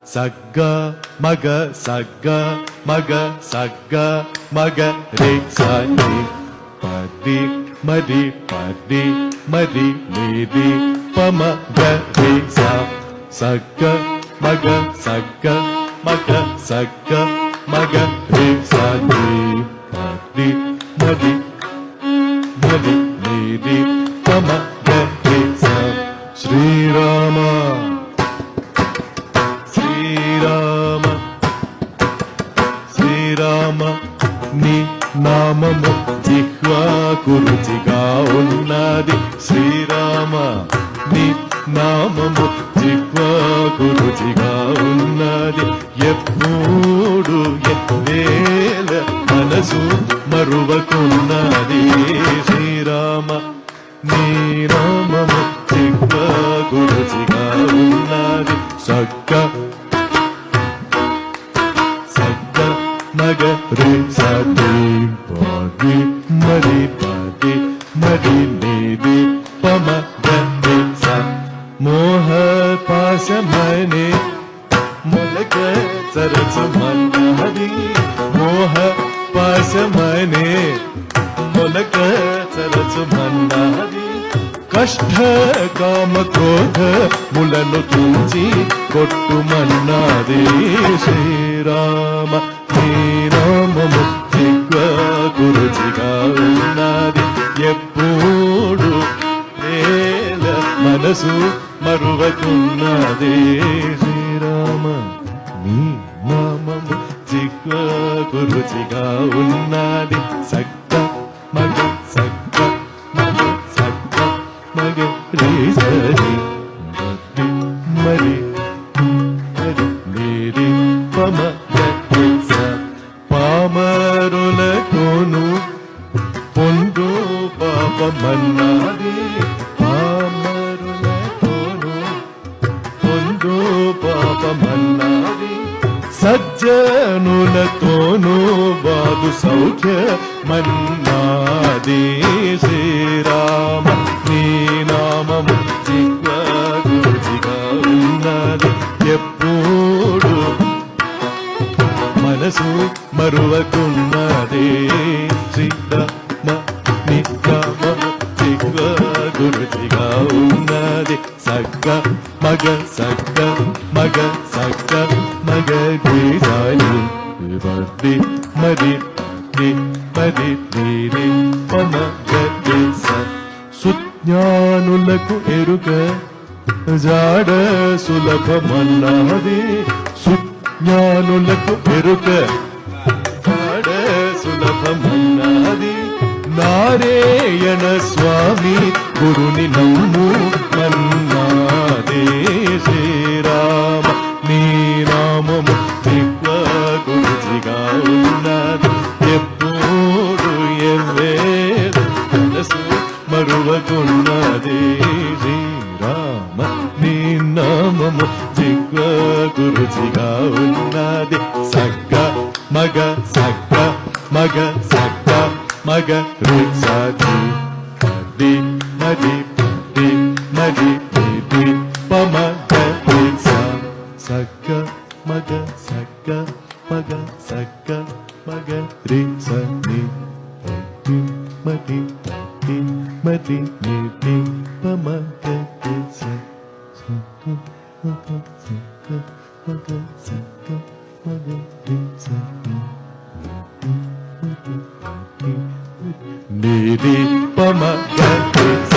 సగ్గ మగ సగ్గ మగ సగ్గ మగ రే సని పది మరి పది మరి నిది పమ గ రే స సగ్గ మగ సగ్గ మగ సగ్గ మగ రే సని పది మరి మరి నిది పమ గ రే స శ్రీరామ శ్రీరామ శ్రీరామ నీ నామము జిహ్వాకు రుచిగా ఉన్నది శ్రీరామ నీ నామము జిహ్వాకు రుచిగా ఉన్నది ఎప్పుడు ఎవేళ మనసు మరువకున్నది శ్రీరామ నీ నామము జిహ్వాకు రుచిగా ఉన్నది సగ్గ సగ్గ మగ రే సది పది మరి పది మరి నిది పమ గ రే స మోహ పాశమనే మొలక సరసు మన్నది మోహ పాశమనే మొలక సరసు మన్నది కష్ట కామ క్రోధ ములను చూచి కొట్టుమన్నది శ్రీరామ నీ నామము జిహ్వాకు రుచిగా ఉన్నది ఎప్పుడు వేల మనసు మరువకున్నది శ్రీరామ నీ నామము జిహ్వాకు రుచిగా ఉన్నది సగ్గ మగ సగ్గ మగ సగ్గ మగ రే సరి మరి మరి మేరి పమ గ స పామరులతోను పొందు పాపమన్నది పామరులతోను పొందు పాపమన్నది సజ్జనులతోను బాదు సౌఖ్య మన్నాది శ్రీరామ నీ నామము జిహ్వాకు రుచిగా ఉన్నది ఎప్పుడు మనసు మరువకున్నది శ్రీరామ నీ నామము జిహ్వాకు రుచిగా ఉన్నది సగ్గ మగ సగ్గ మగ సగ్గ మగ గీసాలి పది మరి పది మరి నీరి పమ గ స సుజ్ఞానులకు ఎరుక జాడ సులభమన్నది సుజ్ఞానులకు ఎరుక జాడ సులభమన్నది నారాయణ స్వామి గురుని నమ్ము మన్నాదే శ్రీరామ నీ నామము జిహ్వాకు రుచిగా ఉన్నది ఎప్పుడు ఎవ్వేళ మనసు మరువకున్నది శ్రీరామ నీ నామము జిహ్వాకు రుచిగా ఉన్నది సగ్గ మగ సగ్గ మగ సగ్గ మగ రే సది పది మరి పది మరి నిది పమ గ రే స సగ్గ మగ సగ్గ మగ సగ్గ మగ రే సని పది మరి పది మరి నిది పమ గ రే స సగ్గ మగ సగ్గ మగ సగ్గ మగ రే సని నిది పమ గ రే స